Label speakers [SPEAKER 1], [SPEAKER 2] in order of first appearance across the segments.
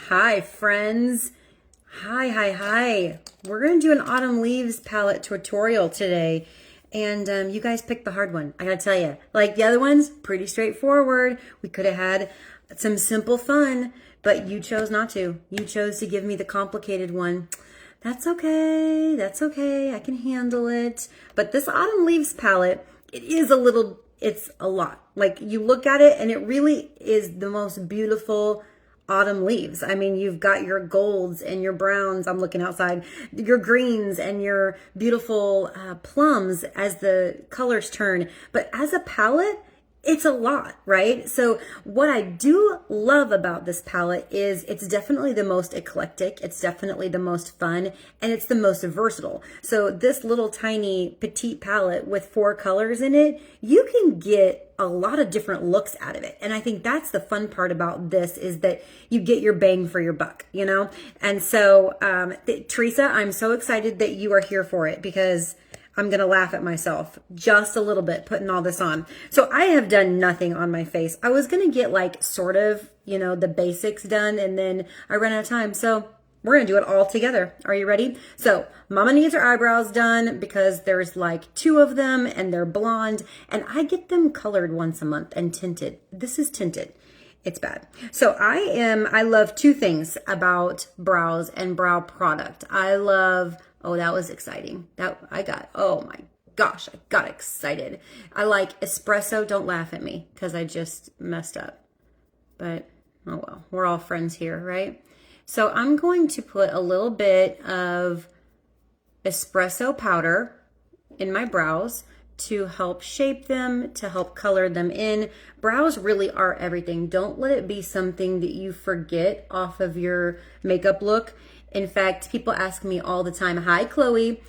[SPEAKER 1] Hi, friends. Hi. We're going to do an Autumn Leaves palette tutorial today. And you guys picked the hard one. I gotta tell you, like the other ones, pretty straightforward. We could have had some simple fun, but you chose not to. You chose to give me the complicated one. That's okay. That's okay. I can handle it. But this Autumn Leaves palette, it's a lot. Like you look at it and it really is the most beautiful autumn leaves. I mean, you've got your golds and your browns. I'm looking outside, your greens and your beautiful plums as the colors turn. But as a palette, it's a lot, right? So what I do love about this palette is it's definitely the most eclectic, it's definitely the most fun, and it's the most versatile. So this little tiny petite palette with 4 colors in it, you can get a lot of different looks out of it. And I think that's the fun part about this is that you get your bang for your buck, you know? And so, Teresa, I'm so excited that you are here for it because I'm going to laugh at myself just a little bit putting all this on. So I have done nothing on my face. I was going to get like sort of, you know, the basics done and then I ran out of time. So we're going to do it all together. Are you ready? So Mama needs her eyebrows done because there's like 2 of them and they're blonde and I get them colored once a month and tinted. This is tinted. It's bad. So I love 2 things about brows and brow product. Oh, that was exciting. Oh my gosh, I got excited. I like espresso. Don't laugh at me because I just messed up. But, oh well, we're all friends here, right? So I'm going to put a little bit of espresso powder in my brows to help shape them, to help color them in. Brows really are everything. Don't let it be something that you forget off of your makeup look. In fact, people ask me all the time, hi, Chloe,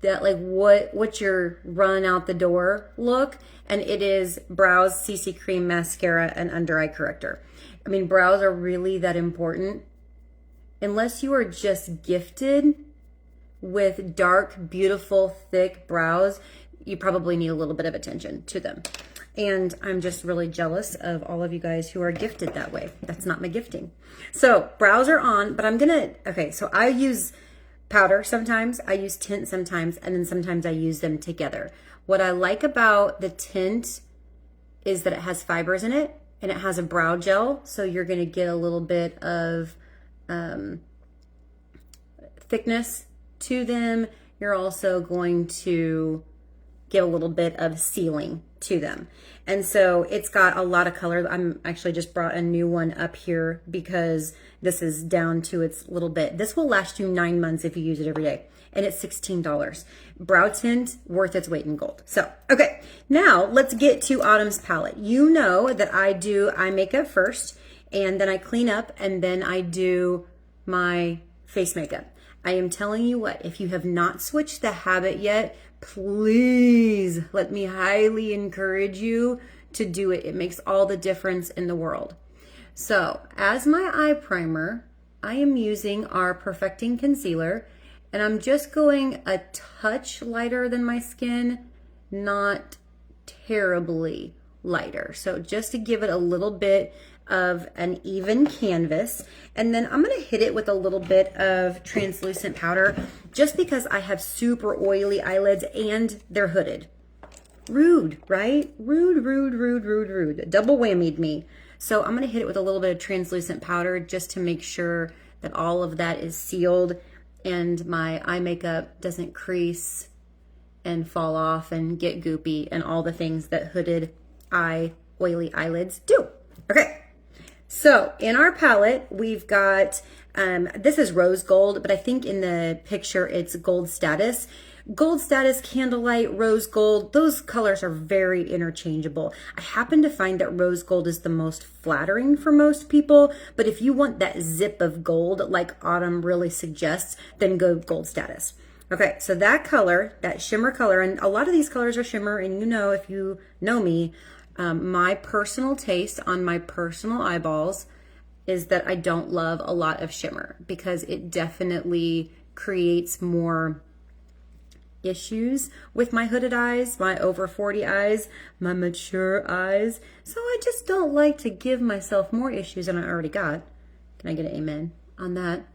[SPEAKER 1] that like, what's your run out the door look? And it is brows, CC cream, mascara, and under eye corrector. I mean, brows are really that important. Unless you are just gifted with dark, beautiful, thick brows, you probably need a little bit of attention to them. And I'm just really jealous of all of you guys who are gifted that way. That's not my gifting. So brows are on, but okay, so I use powder sometimes, I use tint sometimes, and then sometimes I use them together. What I like about the tint is that it has fibers in it and it has a brow gel. So you're gonna get a little bit of thickness to them. You're also going to get a little bit of sealing to them. And so it's got a lot of color. I'm actually just brought a new one up here because this is down to its little bit. This will last you 9 months if you use it every day. And it's $16. Brow tint, worth its weight in gold. So, okay, now let's get to Autumn's palette. You know that I do eye makeup first, and then I clean up, and then I do my face makeup. I am telling you what, if you have not switched the habit yet, please let me highly encourage you to do it. It makes all the difference in the world. So as my eye primer, I am using our Perfecting Concealer, and I'm just going a touch lighter than my skin, not terribly lighter. So just to give it a little bit of an even canvas. And then I'm going to hit it with a little bit of translucent powder just because I have super oily eyelids and they're hooded. Rude, right? Rude. Double whammied me. So I'm going to hit it with a little bit of translucent powder just to make sure that all of that is sealed and my eye makeup doesn't crease and fall off and get goopy and all the things that hooded oily eyelids do. Okay. So in our palette, we've got, this is rose gold, but I think in the picture it's gold status. Gold status, candlelight, rose gold, those colors are very interchangeable. I happen to find that rose gold is the most flattering for most people, but if you want that zip of gold like Autumn really suggests, then go gold status. Okay, so that color, that shimmer color, and a lot of these colors are shimmer, and you know, if you know me, my personal taste on my personal eyeballs is that I don't love a lot of shimmer because it definitely creates more issues with my hooded eyes, my over 40 eyes, my mature eyes. So I just don't like to give myself more issues than I already got. Can I get an amen on that?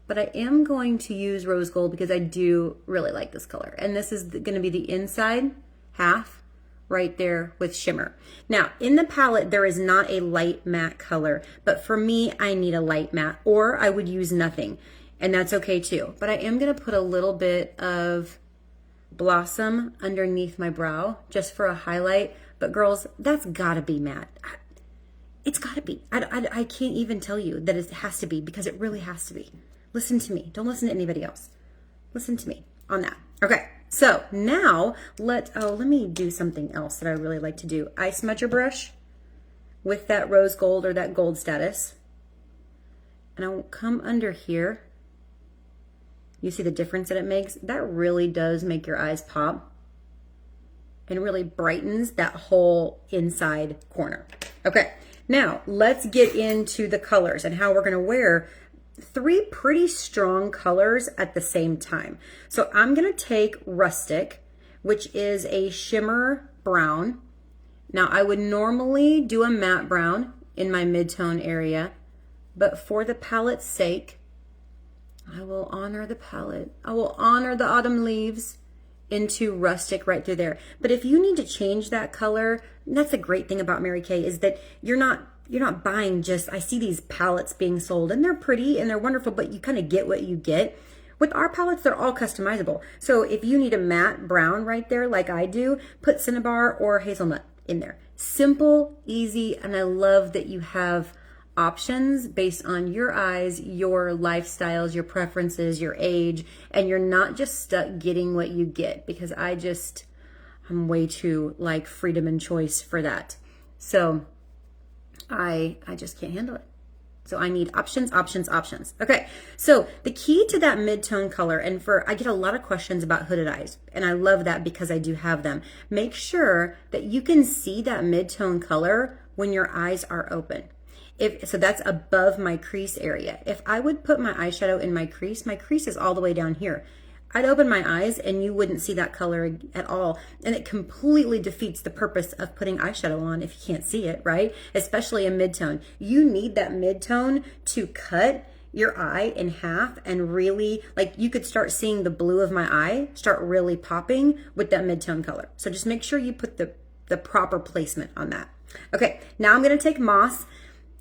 [SPEAKER 1] But I am going to use rose gold because I do really like this color. And this is going to be the inside half right there with shimmer. Now, in the palette, there is not a light matte color, but for me, I need a light matte, or I would use nothing, and that's okay too. But I am going to put a little bit of Blossom underneath my brow just for a highlight. But girls, that's gotta be matte. It's gotta be. I can't even tell you that it has to be, because it really has to be. Listen to me. Don't listen to anybody else. Listen to me on that. Okay, so now let me do something else that I really like to do. Eye smudger brush with that rose gold or that gold status. And I will come under here. You see the difference that it makes? That really does make your eyes pop and really brightens that whole inside corner. Okay, now let's get into the colors and how we're gonna wear 3 pretty strong colors at the same time. So I'm gonna take Rustic, which is a shimmer brown. Now I would normally do a matte brown in my mid-tone area, but for the palette's sake, I will honor the palette. I will honor the autumn leaves into Rustic right through there. But if you need to change that color, that's the great thing about Mary Kay, is that you're not buying just, I see these palettes being sold and they're pretty and they're wonderful, but you kind of get what you get. With our palettes, they're all customizable. So if you need a matte brown right there, like I do, put Cinnabar or Hazelnut in there. Simple, easy, and I love that you have options based on your eyes, your lifestyles, your preferences, your age, and you're not just stuck getting what you get, because I'm way too like freedom and choice for that. So I just can't handle it. So I need options, options, options. Okay, so the key to that mid-tone color, and I get a lot of questions about hooded eyes, and I love that because I do have them. Make sure that you can see that mid-tone color when your eyes are open. So that's above my crease area. If I would put my eyeshadow in my crease is all the way down here. I'd open my eyes and you wouldn't see that color at all. And it completely defeats the purpose of putting eyeshadow on if you can't see it, right? Especially a mid-tone. You need that mid-tone to cut your eye in half and really, like, you could start seeing the blue of my eye start really popping with that mid-tone color. So just make sure you put the proper placement on that. Okay, now I'm gonna take Moss.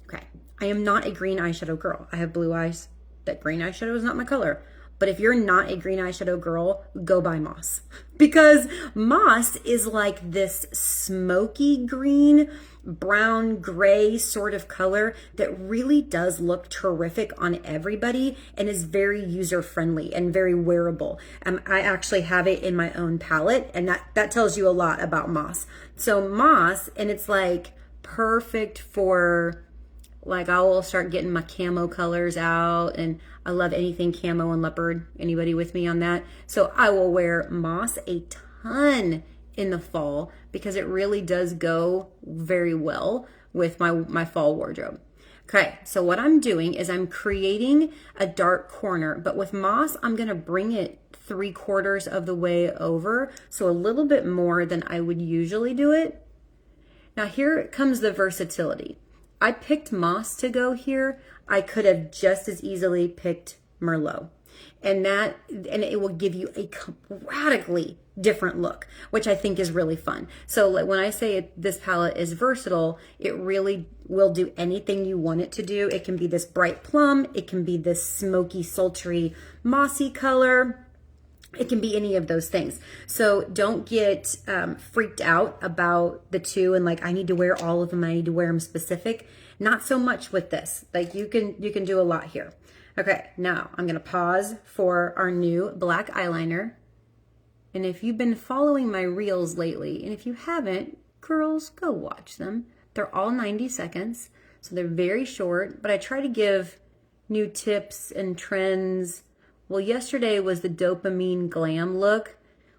[SPEAKER 1] Okay, I am not a green eyeshadow girl. I have blue eyes. That green eyeshadow is not my color. But if you're not a green eyeshadow girl, go buy Moss. Because Moss is like this smoky green, brown, gray sort of color that really does look terrific on everybody and is very user-friendly and very wearable. I actually have it in my own palette, and that tells you a lot about Moss. So Moss, and it's like perfect for, like, I will start getting my camo colors out, and I love anything camo and leopard. Anybody with me on that? So I will wear Moss a ton in the fall because it really does go very well with my fall wardrobe. Okay, so what I'm doing is I'm creating a dark corner, but with Moss, I'm gonna bring it 3/4 of the way over, so a little bit more than I would usually do it. Now here comes the versatility. I picked Moss to go here. I could have just as easily picked Merlot. And it will give you a radically different look, which I think is really fun. So like when I say this palette is versatile, it really will do anything you want it to do. It can be this bright plum. It can be this smoky, sultry, mossy color. It can be any of those things. So don't get freaked out about the two and like, I need to wear all of them. I need to wear them specific. Not so much with this. Like you can do a lot here. Okay, now I'm gonna pause for our new black eyeliner. And if you've been following my reels lately, and if you haven't, girls, go watch them. They're all 90 seconds, so they're very short, but I try to give new tips and trends. Well, yesterday was the dopamine glam look,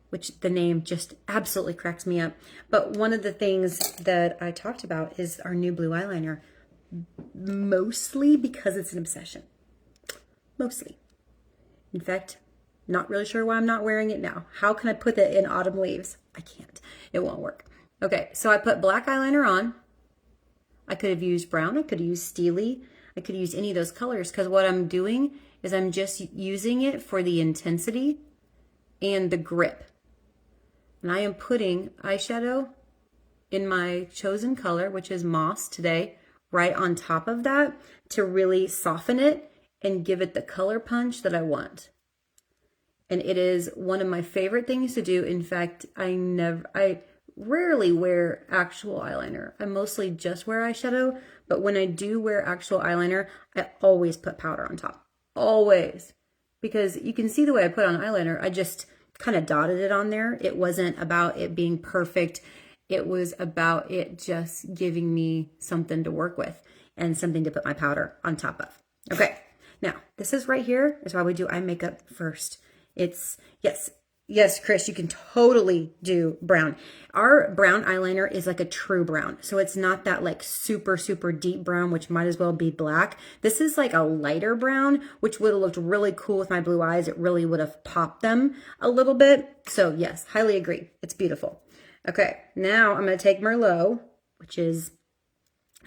[SPEAKER 1] which the name just absolutely cracks me up. But one of the things that I talked about is our new blue eyeliner, mostly because it's an obsession. Mostly. In fact, not really sure why I'm not wearing it now. How can I put that in autumn leaves? I can't. It won't work. Okay, so I put black eyeliner on. I could have used brown. I could have used steely. I could use any of those colors because what I'm doing is I'm just using it for the intensity and the grip. And I am putting eyeshadow in my chosen color, which is Moss today, right on top of that to really soften it and give it the color punch that I want. And it is one of my favorite things to do. In fact, I rarely wear actual eyeliner. I mostly just wear eyeshadow, but when I do wear actual eyeliner, I always put powder on top. Always. Because you can see the way I put on eyeliner, I just kind of dotted it on there. It wasn't about it being perfect. It was about it just giving me something to work with and something to put my powder on top of. Okay, now this is right here is why we do eye makeup first. It's, yes, Chris, you can totally do brown. Our brown eyeliner is like a true brown. So it's not that like super, super deep brown, which might as well be black. This is like a lighter brown, which would have looked really cool with my blue eyes. It really would have popped them a little bit. So yes, highly agree. It's beautiful. Okay, now I'm going to take Merlot, which is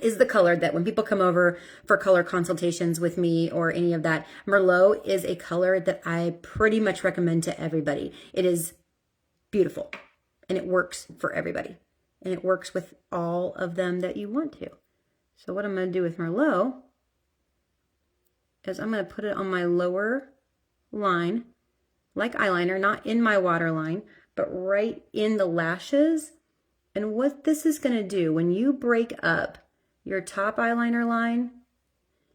[SPEAKER 1] the color that when people come over for color consultations with me or any of that, Merlot is a color that I pretty much recommend to everybody. It is beautiful and it works for everybody and it works with all of them that you want to. So what I'm going to do with Merlot is I'm going to put it on my lower line like eyeliner, not in my waterline, but right in the lashes. And what this is going to do when you break up your top eyeliner line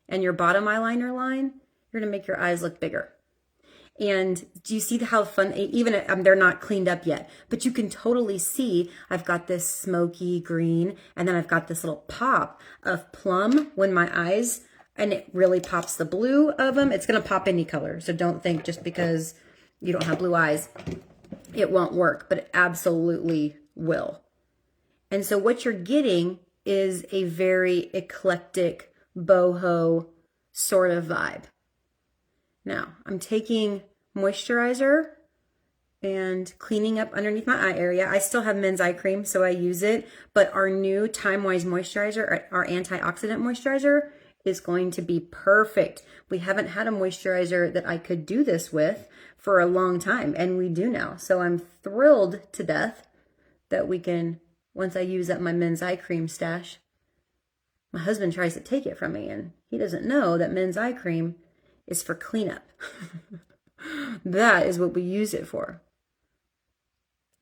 [SPEAKER 1] and your bottom eyeliner line, you're going to make your eyes look bigger. And do you see how fun, even they're not cleaned up yet, but you can totally see I've got this smoky green and then I've got this little pop of plum when my eyes, and it really pops the blue of them. It's going to pop any color. So don't think just because you don't have blue eyes, it won't work, but it absolutely will. And so what you're getting is a very eclectic boho sort of vibe. Now, I'm taking moisturizer and cleaning up underneath my eye area. I still have men's eye cream, so I use it, but our new Time Wise moisturizer, our antioxidant moisturizer, is going to be perfect. We haven't had a moisturizer that I could do this with for a long time, and we do now. So I'm thrilled to death that we can, once I use up my men's eye cream stash, my husband tries to take it from me, and he doesn't know that men's eye cream is for cleanup. That is what we use it for.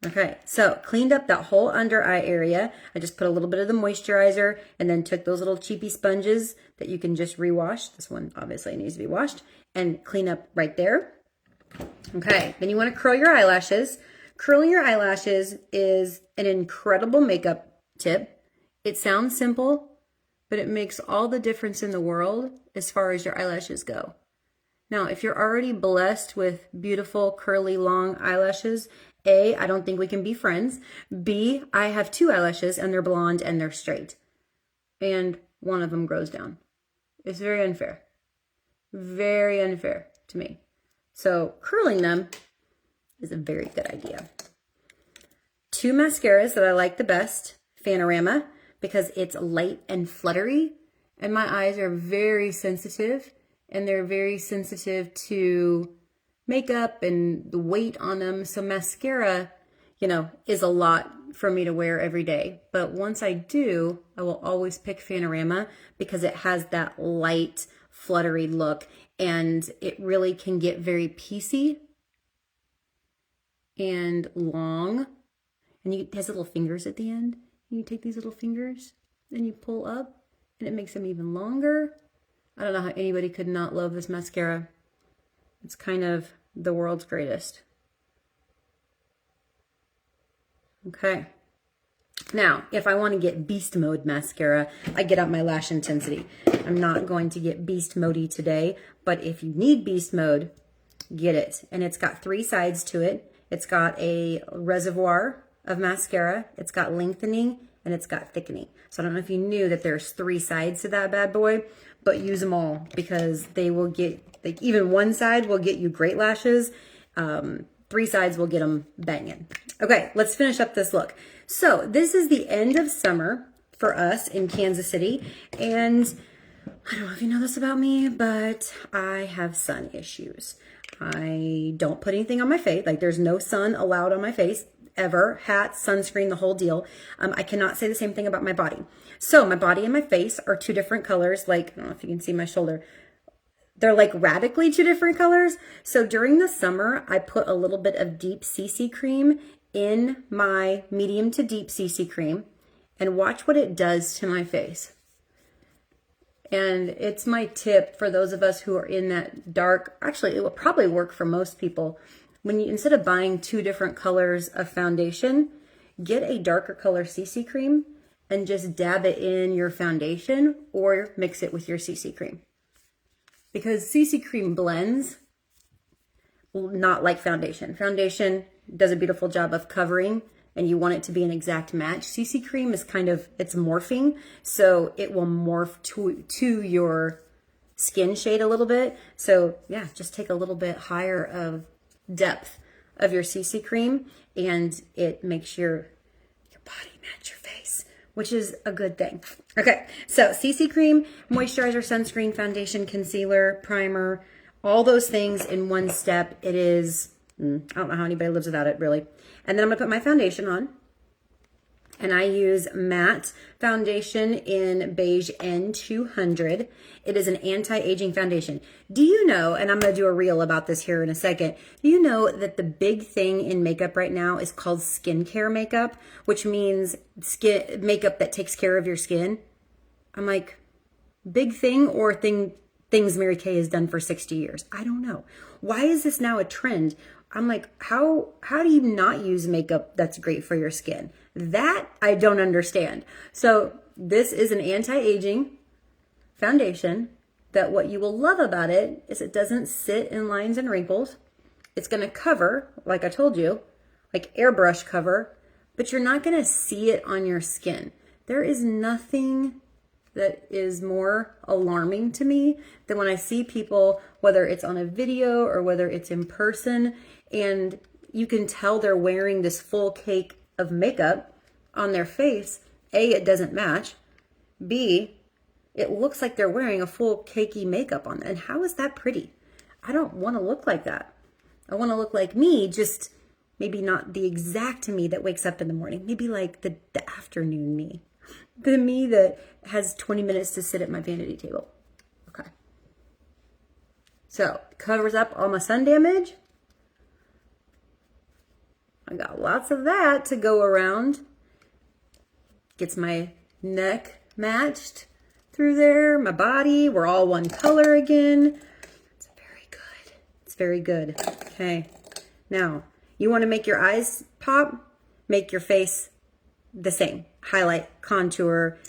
[SPEAKER 1] Okay, so cleaned up that whole under eye area. I just put a little bit of the moisturizer and then took those little cheapy sponges that you can just rewash. This one obviously needs to be washed and clean up right there. Okay, then you want to curl your eyelashes. Curling your eyelashes is an incredible makeup tip. It sounds simple, but it makes all the difference in the world as far as your eyelashes go. Now, if you're already blessed with beautiful, curly, long eyelashes, A, I don't think we can be friends. B, I have two eyelashes and they're blonde and they're straight. And one of them grows down. It's very unfair. Very unfair to me. So curling them is a very good idea. Two mascaras that I like the best. Fanorama, because it's light and fluttery. And my eyes are very sensitive. And they're very sensitive to makeup and the weight on them. So mascara, is a lot for me to wear every day. But once I do, I will always pick Fanorama because it has that light, fluttery look. And it really can get very piecey and long. And it has little fingers at the end. And you take these little fingers and you pull up and it makes them even longer. I don't know how anybody could not love this mascara. It's kind of the world's greatest. Okay. Now, if I want to get beast mode mascara, I get out my lash intensity. I'm not going to get beast mode today, but if you need beast mode, get it. And it's got 3 sides to it. It's got a reservoir of mascara. It's got lengthening and it's got thickening. So I don't know if you knew that there's 3 sides to that bad boy, but use them all because they will get, like, even one side will get you great lashes. 3 sides will get them banging. Okay, let's finish up this look. So this is the end of summer for us in Kansas City. And I don't know if you know this about me, but I have sun issues. I don't put anything on my face. Like there's no sun allowed on my face ever. Hat, sunscreen, the whole deal. I cannot say the same thing about my body. So my body and my face are two different colors. Like, I don't know if you can see my shoulder. They're like radically two different colors. So during the summer, I put a little bit of deep CC cream in my medium to deep CC cream and watch what it does to my face. And it's my tip for those of us who are in that dark, actually it will probably work for most people. When you, instead of buying two different colors of foundation, get a darker color CC cream and just dab it in your foundation or mix it with your CC cream. Because CC cream blends, not like foundation. Foundation does a beautiful job of covering and you want it to be an exact match. CC cream is kind of, it's morphing, so it will morph to your skin shade a little bit. So yeah, just take a little bit higher of depth of your CC cream and it makes your body match your face, which is a good thing. Okay, so CC cream, moisturizer, sunscreen, foundation, concealer, primer, all those things in one step. It is, I don't know how anybody lives without it, really. And then I'm gonna put my foundation on. And I use matte foundation in beige N200. It is an anti-aging foundation. Do you know, and I'm gonna do a reel about this here in a second, do you know that the big thing in makeup right now is called skincare makeup, which means makeup that takes care of your skin? I'm like, big thing or things Mary Kay has done for 60 years? I don't know. Why is this now a trend? I'm like, how do you not use makeup that's great for your skin? That I don't understand. So this is an anti-aging foundation that what you will love about it is it doesn't sit in lines and wrinkles. It's going to cover, like I told you, like airbrush cover, but you're not going to see it on your skin. There is nothing that is more alarming to me than when I see people, whether it's on a video or whether it's in person, and you can tell they're wearing this full cake of makeup on their face. A, it doesn't match. B, it looks like they're wearing a full cakey makeup on. And how is that pretty? I don't want to look like that. I want to look like me, just maybe not the exact me that wakes up in the morning. Maybe like the afternoon me. The me that has 20 minutes to sit at my vanity table. Okay. So, covers up all my sun damage. I got lots of that to go around. Gets my neck matched through there, my body. We're all one color again. It's very good. It's very good. Okay. Now, you want to make your eyes pop? Make your face the same. Highlight, contour,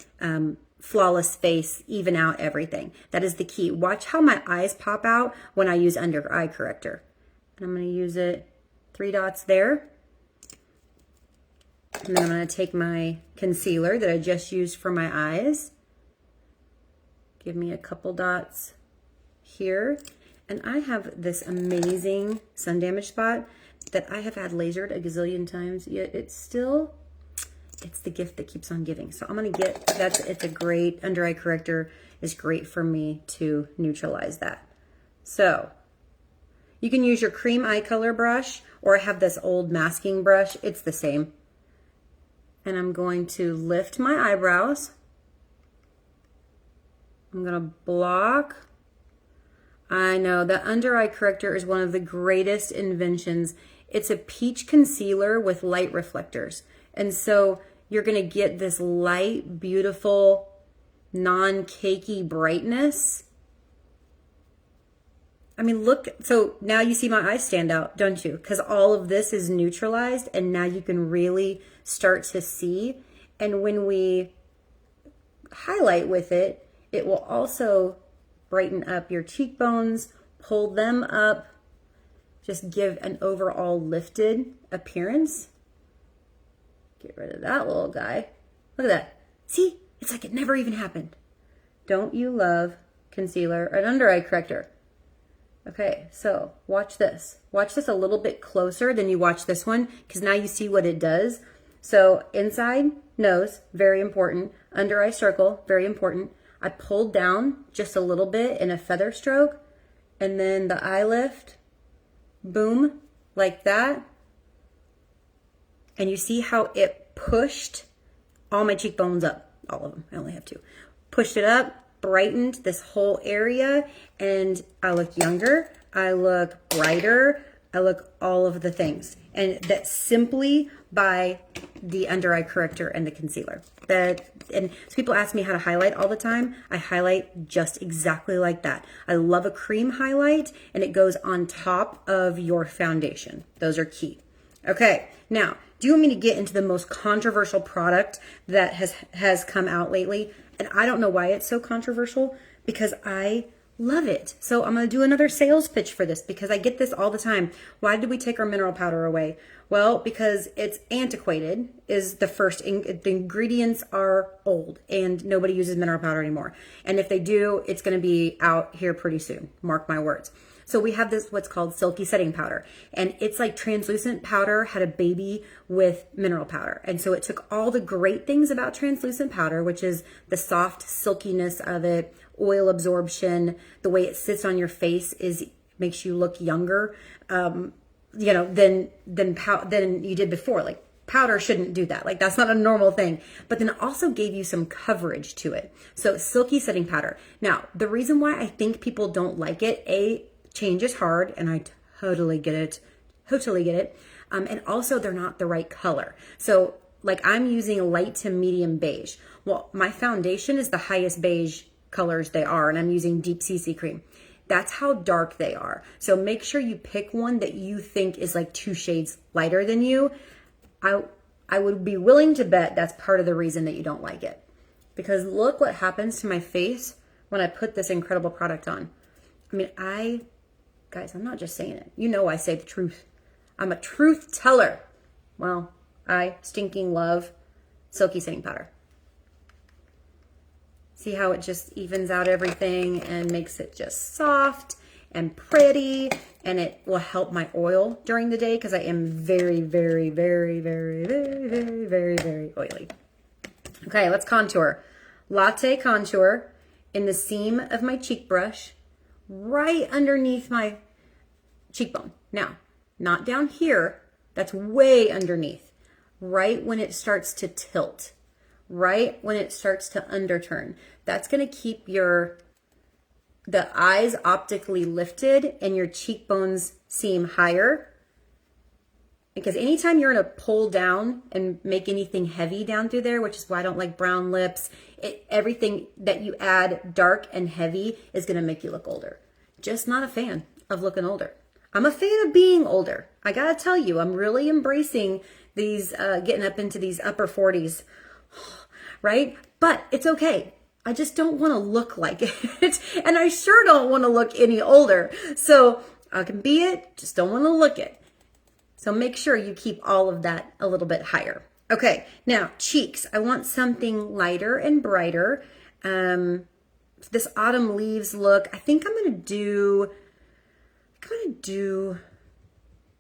[SPEAKER 1] flawless face, even out everything. That is the key. Watch how my eyes pop out when I use under eye corrector. And I'm going to use it 3 dots there. And then I'm going to take my concealer that I just used for my eyes. Give me a couple dots here. And I have this amazing sun damage spot that I have had lasered a gazillion times, yet it's the gift that keeps on giving. So I'm going to get, it's a great, under eye corrector is great for me to neutralize that. So you can use your cream eye color brush, or I have this old masking brush. It's the same. And I'm going to lift my eyebrows. I'm going to block. I know that under eye corrector is one of the greatest inventions. It's a peach concealer with light reflectors. And so you're going to get this light, beautiful, non-cakey brightness. I mean, look, so now you see my eyes stand out, don't you? Because all of this is neutralized and now you can really start to see. And when we highlight with it, it will also brighten up your cheekbones, pull them up, just give an overall lifted appearance. Get rid of that little guy. Look at that. See? It's like it never even happened. Don't you love concealer and under eye corrector? Okay, so watch this. Watch this a little bit closer than you watch this one, because now you see what it does. So inside nose, very important. Under eye circle, very important. I pulled down just a little bit in a feather stroke, and then the eye lift, boom, like that. And you see how it pushed all my cheekbones up, all of them, I only have two. Pushed it up, brightened this whole area, and I look younger, I look brighter, I look all of the things. And that's simply by the under eye corrector and the concealer. And so people ask me how to highlight all the time. I highlight just exactly like that. I love a cream highlight, and it goes on top of your foundation. Those are key. Okay, now, do you want me to get into the most controversial product that has come out lately? And I don't know why it's so controversial, because I love it. So I'm going to do another sales pitch for this, because I get this all the time. Why did we take our mineral powder away? Well, because it's antiquated is the first. The ingredients are old and nobody uses mineral powder anymore. And if they do, it's going to be out here pretty soon. Mark my words. So we have this, what's called silky setting powder, and it's like translucent powder had a baby with mineral powder. And so it took all the great things about translucent powder, which is the soft silkiness of it, oil absorption, the way it sits on your face makes you look younger, than you did before. Like, powder shouldn't do that. Like, that's not a normal thing. But then it also gave you some coverage to it. So silky setting powder. Now, the reason why I think people don't like it, change is hard, and I totally get it. And also they're not the right color. So like, I'm using a light to medium beige. Well, my foundation is the highest beige colors they are, and I'm using deep CC cream. That's how dark they are. So make sure you pick one that you think is like 2 shades lighter than you. I would be willing to bet that's part of the reason that you don't like it. Because look what happens to my face when I put this incredible product on. I mean, guys, I'm not just saying it. You know I say the truth. I'm a truth teller. Well, I stinking love silky setting powder. See how it just evens out everything and makes it just soft and pretty, and it will help my oil during the day because I am very, very, very, very, very, very, very, very oily. Okay, let's contour. Latte contour in the seam of my cheek brush, right underneath my cheekbone. Now, not down here, that's way underneath, right when it starts to tilt, right when it starts to underturn. That's going to keep the eyes optically lifted and your cheekbones seem higher. Because anytime you're going to pull down and make anything heavy down through there, which is why I don't like brown lips, everything that you add dark and heavy is going to make you look older. Just not a fan of looking older. I'm a fan of being older. I got to tell you, I'm really embracing these, getting up into these upper 40s, right? But it's okay. I just don't want to look like it. And I sure don't want to look any older. So I can be it, just don't want to look it. So make sure you keep all of that a little bit higher. Okay, now cheeks. I want something lighter and brighter. This autumn leaves look, I think I'm going to do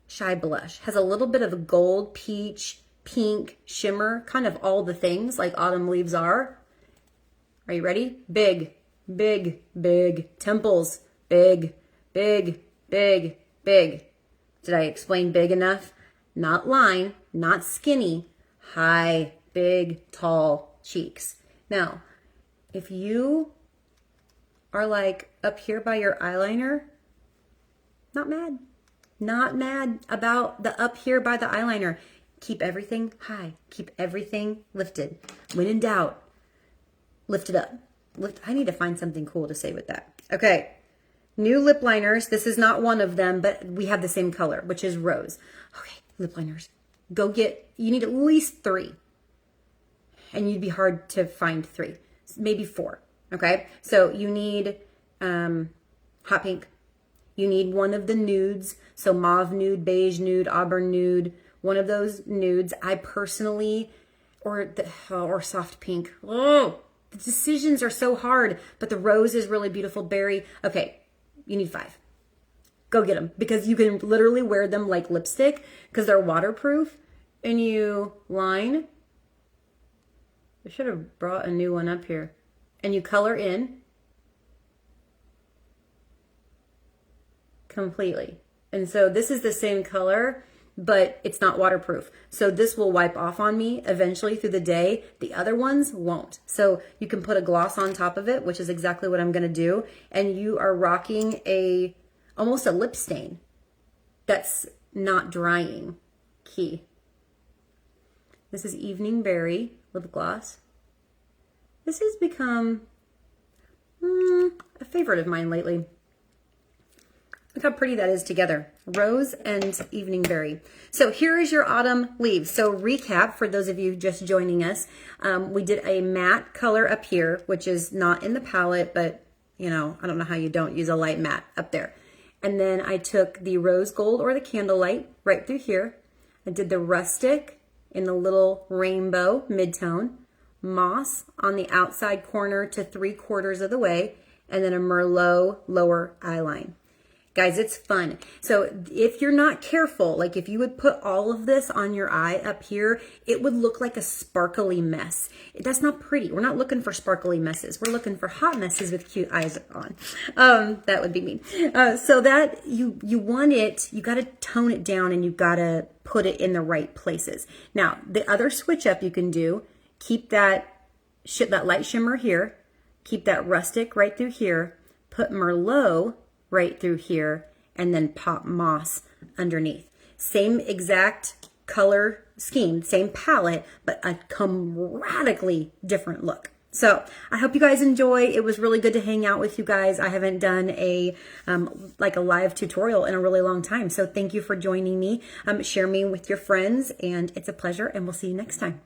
[SPEAKER 1] Shy Blush. Has a little bit of a gold, peach, pink, shimmer, kind of all the things like autumn leaves are. Are you ready? Big, big, big. Temples. Big, big, big, big. Did I explain big enough? Not line, not skinny. High, big, tall cheeks. Now, if you are like up here by your eyeliner, not mad. Not mad about the up here by the eyeliner. Keep everything high. Keep everything lifted. When in doubt, lift it up. I need to find something cool to say with that. Okay. New lip liners. This is not one of them, but we have the same color, which is rose. Okay, lip liners. You need at least 3. And you'd be hard to find 3. Maybe 4. Okay? So you need hot pink. You need one of the nudes. So mauve nude, beige nude, auburn nude. One of those nudes. I personally, or soft pink. Oh, the decisions are so hard, but the rose is really beautiful. Berry. Okay, you need 5. Go get them because you can literally wear them like lipstick because they're waterproof. And you line. I should have brought a new one up here. and you color in completely. And so this is the same color, but it's not waterproof. So this will wipe off on me eventually through the day. The other ones won't. So you can put a gloss on top of it, which is exactly what I'm gonna do. And you are rocking almost a lip stain that's not drying. Key. This is Evening Berry lip gloss. This has become a favorite of mine lately. Look how pretty that is together. Rose and Evening Berry. So here is your autumn leaves. So recap for those of you just joining us. We did a matte color up here, which is not in the palette, but you know, I don't know how you don't use a light matte up there. And then I took the rose gold or the candlelight right through here. I did the rustic in the little rainbow mid-tone, moss on the outside corner to 3/4 of the way, and then a Merlot lower eyeline. Guys, it's fun. So if you're not careful, like if you would put all of this on your eye up here, it would look like a sparkly mess. That's not pretty. We're not looking for sparkly messes. We're looking for hot messes with cute eyes on. That would be me. So that you want it, you got to tone it down and you got to put it in the right places. Now, the other switch up you can do, keep that light shimmer here, keep that rustic right through here, put Merlot right through here, and then pop moss underneath. Same exact color scheme, same palette, but a radically different look. So I hope you guys enjoy. It was really good to hang out with you guys. I haven't done a live tutorial in a really long time. So thank you for joining me. Share me with your friends, and it's a pleasure, and we'll see you next time.